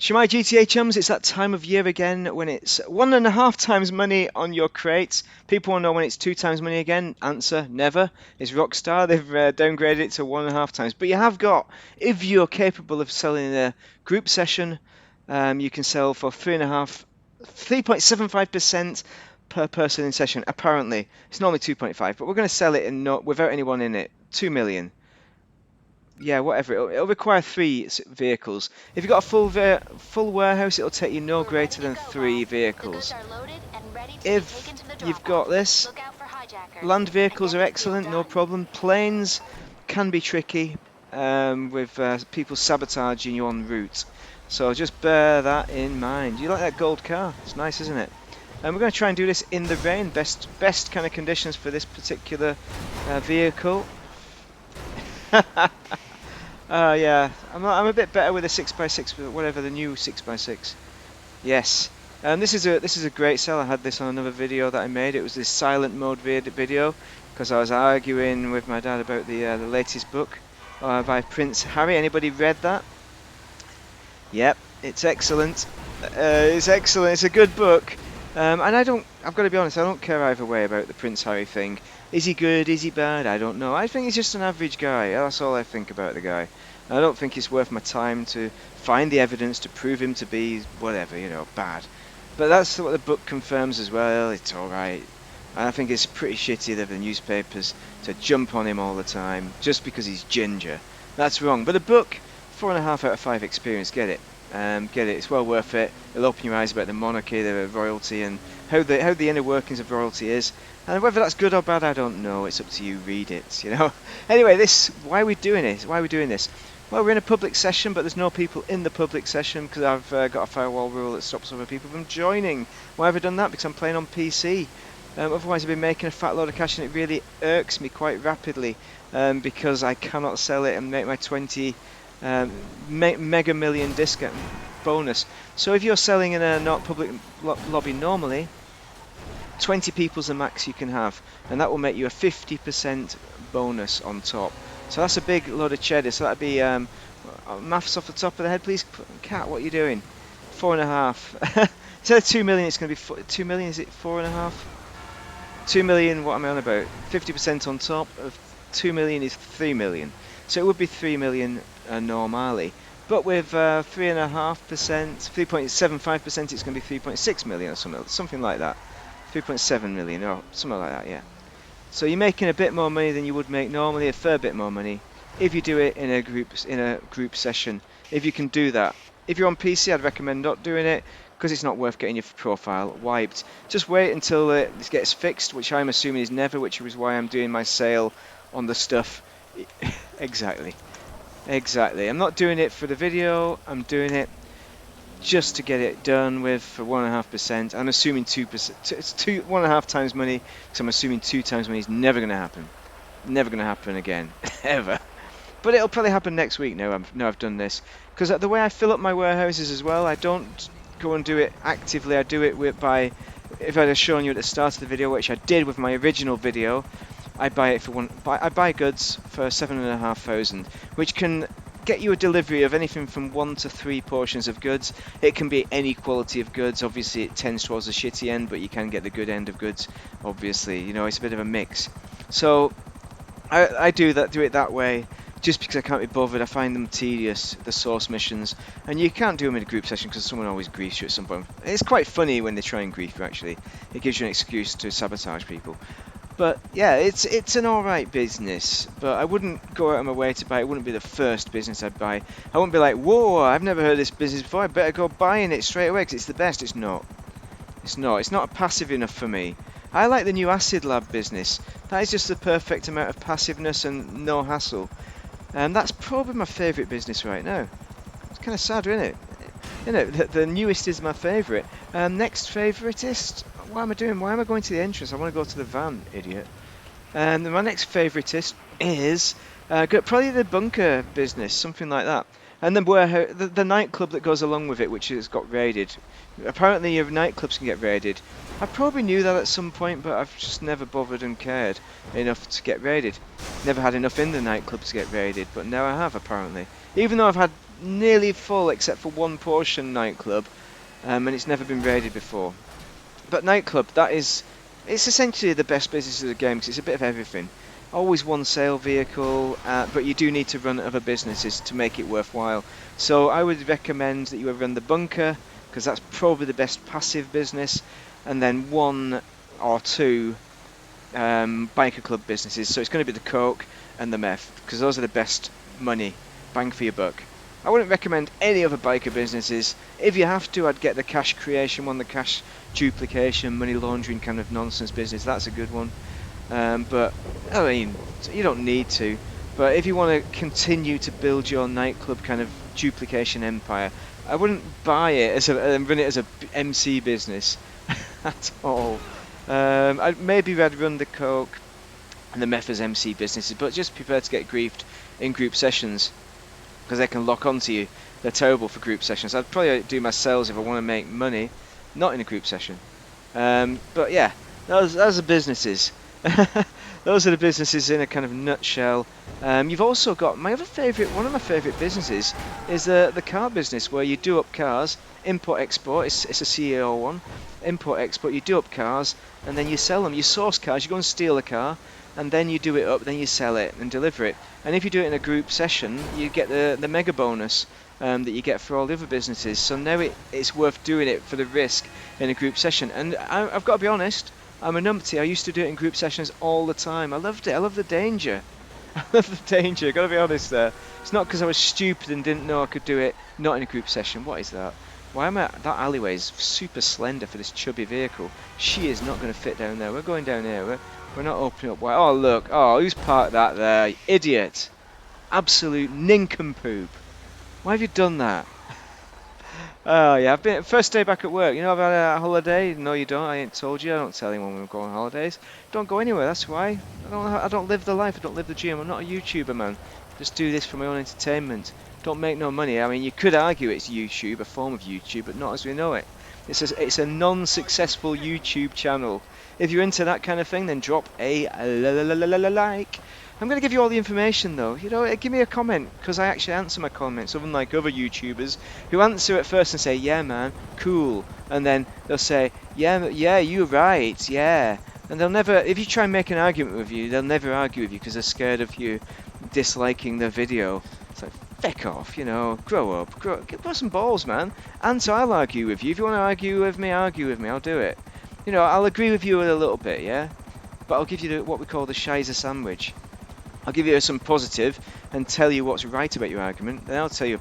Shemai GTA chums, it's that time of year again when it's 1.5 times money on your crates. People want to know when it's 2 times money again. Answer, never. It's Rockstar. They've downgraded it to 1.5 times. But you have got, if you're capable of selling in a group session, you can sell for 3.75% per person in session. Apparently, it's normally 2.5, but we're going to sell it without anyone in it. 2 million. Yeah, whatever. It'll require 3 vehicles. If you've got a full warehouse, it'll take you no greater than 3 vehicles. If you've got this, land vehicles are excellent, no problem. Planes can be tricky with people sabotaging you en route. So just bear that in mind. You like that gold car? It's nice, isn't it? And we're going to try and do this in the rain. Best kind of conditions for this particular vehicle. Yeah, I'm a bit better with a 6x6, whatever the new 6x6. Yes, this is a great sell. I had this on another video that I made. It was this silent mode video because I was arguing with my dad about the latest book by Prince Harry. Anybody read that? Yep, it's excellent. It's excellent. It's a good book. And I've got to be honest, I don't care either way about the Prince Harry thing. Is he good? Is he bad? I don't know. I think he's just an average guy. That's all I think about the guy. I don't think it's worth my time to find the evidence to prove him to be whatever, bad. But that's what the book confirms as well. It's alright. And I think it's pretty shitty of the newspapers to jump on him all the time just because he's ginger. That's wrong. But the book, 4.5 out of 5 experience. Get it. Get it. It's well worth it. It'll open your eyes about the monarchy, the royalty, and how the inner workings of royalty is. And whether that's good or bad, I don't know. It's up to you. Read it. Anyway, why are we doing this? Why are we doing this? Well, we're in a public session, but there's no people in the public session because I've got a firewall rule that stops other people from joining. Why have I done that? Because I'm playing on PC. Otherwise, I've been making a fat load of cash, and it really irks me quite rapidly because I cannot sell it and make my 20 mega million discount bonus. So if you're selling in a not public lobby normally, 20 people's the max you can have, and that will make you a 50% bonus on top. So that's a big load of cheddar. So that'd be maths off the top of the head, please. Cat, what are you doing? 4.5. Instead of 2 million, it's going to be 2 million. Is it 4.5? 2 million. What am I on about? 50% on top of 2 million is 3 million. So it would be 3 million normally. But with 3.5%, 3.75%, it's going to be 3.6 million or something like that. 3.7 million or something like that, yeah. So you're making a bit more money than you would make normally, a fair bit more money, if you do it in a group session. If you can do that. If you're on PC, I'd recommend not doing it because it's not worth getting your profile wiped. Just wait until this gets fixed, which I'm assuming is never, which is why I'm doing my sale on the stuff. Exactly. I'm not doing it for the video. I'm doing it just to get it done with for 1.5%. I'm assuming 2%. It's 1.5 times money, because I'm assuming 2 times money is never going to happen. Never going to happen again, ever. But it'll probably happen next week. Now I've done this, because the way I fill up my warehouses as well, I don't go and do it actively. I do it if I'd have shown you at the start of the video, which I did with my original video. I buy goods for 7,500, which can get you a delivery of anything from 1 to 3 portions of goods. It can be any quality of goods. Obviously, it tends towards the shitty end, but you can get the good end of goods. Obviously, it's a bit of a mix. So I do it that way, just because I can't be bothered. I find them tedious, the source missions, and you can't do them in a group session because someone always griefs you at some point. It's quite funny when they try and grief you. Actually, it gives you an excuse to sabotage people. But yeah, it's an alright business, but I wouldn't go out of my way to buy it. It wouldn't be the first business I'd buy. I wouldn't be like, whoa, I've never heard of this business before, I better go buying it straight away because it's the best. It's not. It's not passive enough for me. I like the new Acid Lab business. That is just the perfect amount of passiveness and no hassle. And that's probably my favourite business right now. It's kind of sad, isn't it? The newest is my favourite. Next favoritist? What am I doing? Why am I going to the entrance? I want to go to the van, idiot. My next favoritist is probably the bunker business, something like that. And then the nightclub that goes along with it, which has got raided. Apparently your nightclubs can get raided. I probably knew that at some point, but I've just never bothered and cared enough to get raided. Never had enough in the nightclubs to get raided, but now I have, apparently. Even though I've had nearly full except for one portion nightclub, and it's never been raided before. But nightclub, it's essentially the best business of the game because it's a bit of everything. Always one sale vehicle, but you do need to run other businesses to make it worthwhile. So I would recommend that you run the bunker because that's probably the best passive business, and then one or two biker club businesses. So it's going to be the coke and the meth because those are the best money, bang for your buck. I wouldn't recommend any other biker businesses. If you have to, I'd get the cash creation one, the cash duplication, money laundering kind of nonsense business. That's a good one. But I mean, you don't need to. But if you want to continue to build your nightclub kind of duplication empire, I wouldn't buy it and run it as a MC business at all. Maybe I'd run the coke and the meth as MC businesses, but just prepare to get griefed in group sessions because they can lock onto you. They're terrible for group sessions. I'd probably do my sales if I want to make money, not in a group session. But yeah, those are businesses. Those are the businesses in a kind of nutshell. You've also got one of my favourite businesses is the car business where you do up cars, import export. It's a CEO one, import export. You do up cars and then you sell them. You source cars. You go and steal a car and then you do it up. Then you sell it and deliver it. And if you do it in a group session, you get the mega bonus that you get for all the other businesses. So now it's worth doing it for the risk in a group session. And I've got to be honest. I'm a numpty. I used to do it in group sessions all the time. I loved it. I love the danger. I love the danger. Got to be honest there. It's not because I was stupid and didn't know I could do it not in a group session. What is that? Why am I? That alleyway is super slender for this chubby vehicle. She is not going to fit down there. We're going down here. We're not opening up wide. Oh look. Oh, who's parked that there? Idiot. Absolute nincompoop. Why have you done that? Oh yeah, I've been first day back at work. You know I've had a holiday. No, you don't. I ain't told you. I don't tell anyone when we go on holidays. Don't go anywhere. That's why. I don't live the life. I don't live the dream. I'm not a YouTuber, man. Just do this for my own entertainment. Don't make no money. I mean, you could argue it's YouTube, a form of YouTube, but not as we know it. It's a non-successful YouTube channel. If you're into that kind of thing, then drop a like. I'm going to give you all the information though. You know, give me a comment because I actually answer my comments, unlike other YouTubers who answer at first and say, "Yeah, man, cool," and then they'll say, "Yeah, you're right, yeah," and they'll never. If you try and make an argument with you, they'll never argue with you because they're scared of you disliking the video. It's like, feck off, you know, grow up, grow some balls, man. And so I'll argue with you. If you want to argue with me, I'll do it. You know, I'll agree with you a little bit, yeah, but I'll give you what we call the Shizer sandwich. I'll give you some positive and tell you what's right about your argument. Then I'll tell you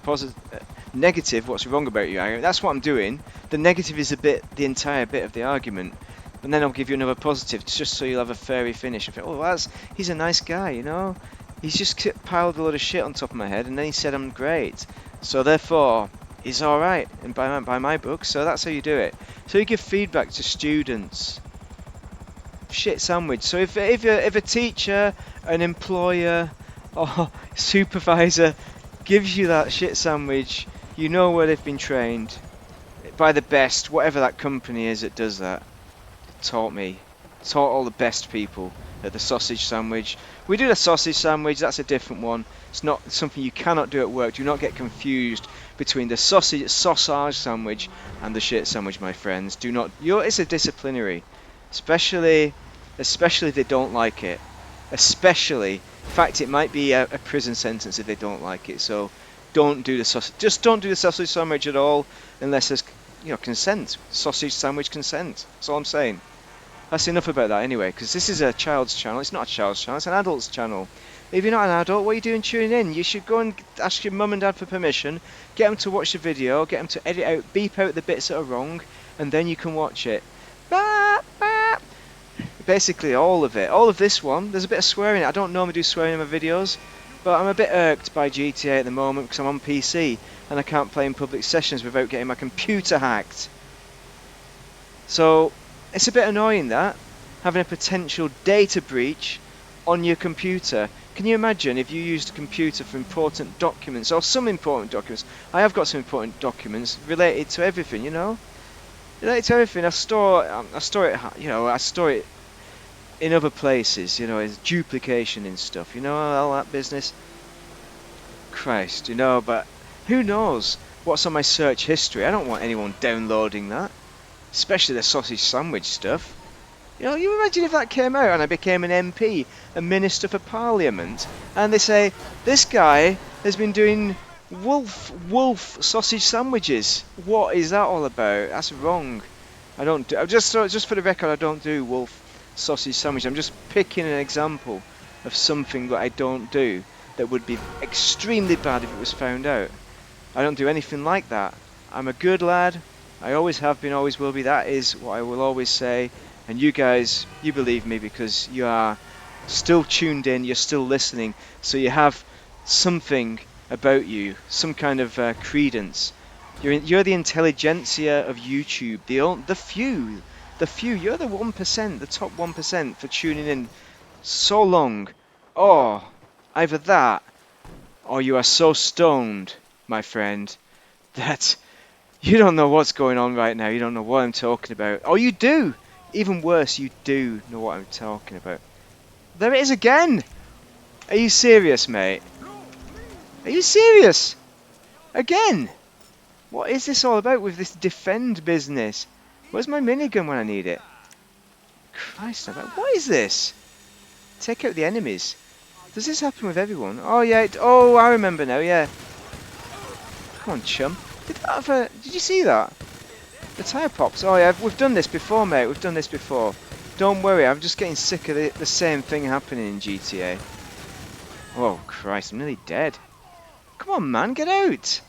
negative what's wrong about your argument. That's what I'm doing. The negative is the entire bit of the argument. And then I'll give you another positive just so you'll have a fairy finish. And think, oh, he's a nice guy, you know. He's just piled a lot of shit on top of my head and then he said I'm great. So therefore, he's alright and by my book. So that's how you do it. So you give feedback to students. Shit sandwich. So if a teacher, an employer or supervisor gives you that shit sandwich, you know where they've been trained by the best, whatever that company is that does that. Taught all the best people at the sausage sandwich. We do the sausage sandwich, that's a different one. It's not something you cannot do at work. Do not get confused between the sausage sandwich and the shit sandwich, my friends. Do not. It's a disciplinary. Especially if they don't like it. In fact, it might be a prison sentence if they don't like it. So, don't do the sausage. Just don't do the sausage sandwich at all, unless there's, consent. Sausage sandwich consent. That's all I'm saying. That's enough about that anyway, because this is a child's channel. It's not a child's channel. It's an adult's channel. If you're not an adult, what are you doing tuning in? You should go and ask your mum and dad for permission. Get them to watch the video. Get them to edit out, beep out the bits that are wrong, and then you can watch it. Basically all of it. All of this one, there's a bit of swearing. I don't normally do swearing in my videos, but I'm a bit irked by GTA at the moment because I'm on PC and I can't play in public sessions without getting my computer hacked. So it's a bit annoying that, having a potential data breach on your computer. Can you imagine if you used a computer for important documents, or some important documents? I have got some important documents related to everything, related to everything. I store it in other places, as duplication and stuff, all that business. Christ, but Who knows what's on my search history? I don't want anyone downloading that, especially the sausage sandwich stuff. You know, you imagine if that came out and I became an MP, a Minister for Parliament, and they say, this guy has been doing wolf sausage sandwiches. What is that all about? That's wrong. I don't do, just for the record, I don't do wolf sausage sandwich. I'm just picking an example of something that I don't do that would be extremely bad if it was found out. I don't do anything like that. I'm a good lad. I always have been, always will be. That is what I will always say. And you guys, you believe me because you are still tuned in, you're still listening, so you have something about you, some kind of credence. You're the intelligentsia of YouTube, the few, you're the 1%, the top 1% for tuning in so long. Oh, either that, or you are so stoned, my friend, that you don't know what's going on right now, you don't know what I'm talking about. Or you do! Even worse, you do know what I'm talking about. There it is again! Are you serious, mate? Are you serious? Again? What is this all about with this defend business? Where's my minigun when I need it? Christ, what is this? Take out the enemies. Does this happen with everyone? Oh yeah, oh I remember now, yeah. Come on, chum. Did you see that? The tyre pops. Oh yeah, we've done this before, mate. We've done this before. Don't worry, I'm just getting sick of the same thing happening in GTA. Oh Christ, I'm nearly dead. Come on, man, get out.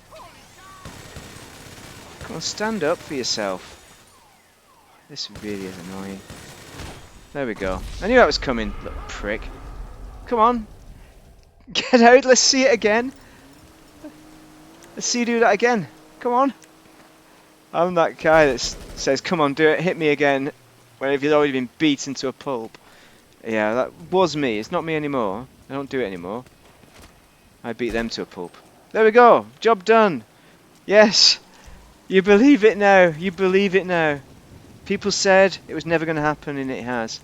Come on, stand up for yourself. This really is annoying. There we go. I knew that was coming, little prick. Come on. Get out, let's see it again. Let's see you do that again. Come on. I'm that guy that says, come on, do it, hit me again, when if you've already been beaten to a pulp. Yeah, that was me. It's not me anymore. I don't do it anymore. I beat them to a pulp. There we go. Job done. Yes. You believe it now. You believe it now. People said it was never going to happen, and it has.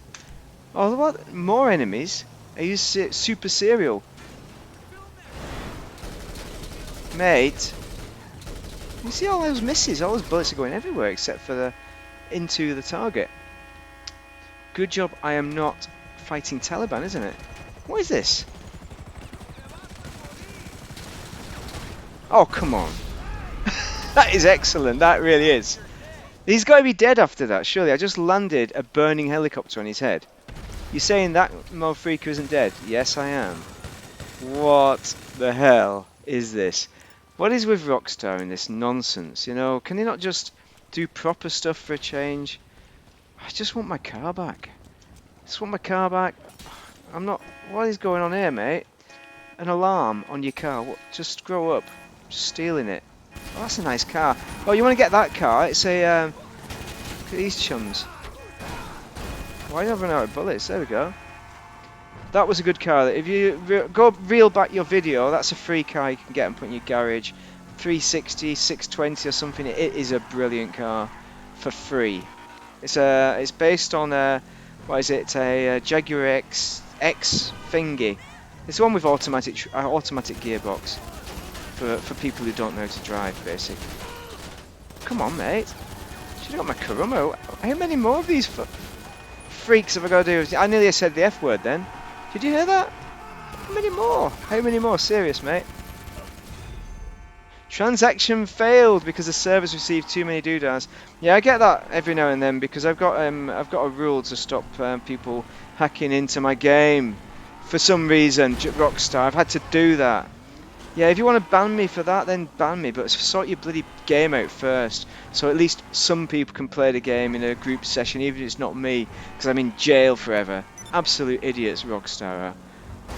Oh, what? More enemies? Are you super serial? Mate. You see all those misses? All those bullets are going everywhere except for into the target. Good job I am not fighting Taliban, isn't it? What is this? Oh, come on. That is excellent. That really is. He's got to be dead after that, surely. I just landed a burning helicopter on his head. You saying that Mofrika isn't dead? Yes, I am. What the hell is this? What is with Rockstar in this nonsense? You know, can they not just do proper stuff for a change? I just want my car back. I just want my car back. I'm not... What is going on here, mate? An alarm on your car. What? Just grow up. Just stealing it. Oh, that's a nice car. Oh, you want to get that car? It's a... Look at these chums. Why do I run out of bullets? There we go. That was a good car. If you go reel back your video, that's a free car you can get and put in your garage. 360, 620 or something. It is a brilliant car for free. It's based on a what is it? A Jaguar X thingy. It's the one with automatic gearbox for people who don't know how to drive, basically. Come on, mate. Should have got my Kuruma. How many more of these freaks have I got to do? I nearly said the F word then. Did you hear that? How many more? How many more? Serious, mate. Transaction failed because the servers received too many doodads. Yeah, I get that every now and then because I've got a rule to stop people hacking into my game. For some reason, Rockstar, I've had to do that. Yeah, if you want to ban me for that, then ban me, but sort your bloody game out first, so at least some people can play the game in a group session, even if it's not me, because I'm in jail forever. Absolute idiots, Rockstar are.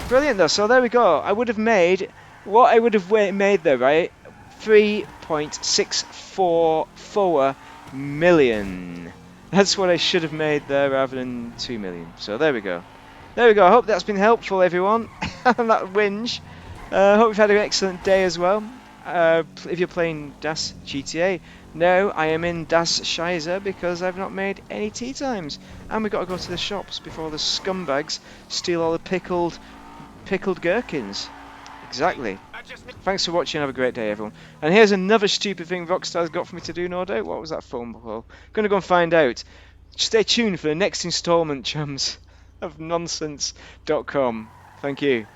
Brilliant though, so there we go. I would have made, what I would have made there, right? 3.644 million. That's what I should have made there rather than 2 million. So there we go. There we go, I hope that's been helpful, everyone. That whinge. Hope you've had an excellent day as well. If you're playing Das GTA, no, I am in Das Scheiße because I've not made any tea times. And we've got to go to the shops before the scumbags steal all the pickled gherkins. Exactly. Thanks for watching. Have a great day, everyone. And here's another stupid thing Rockstar's got for me to do, no doubt. What was that phone call? Gonna go and find out. Stay tuned for the next instalment, chums, of nonsense.com. Thank you.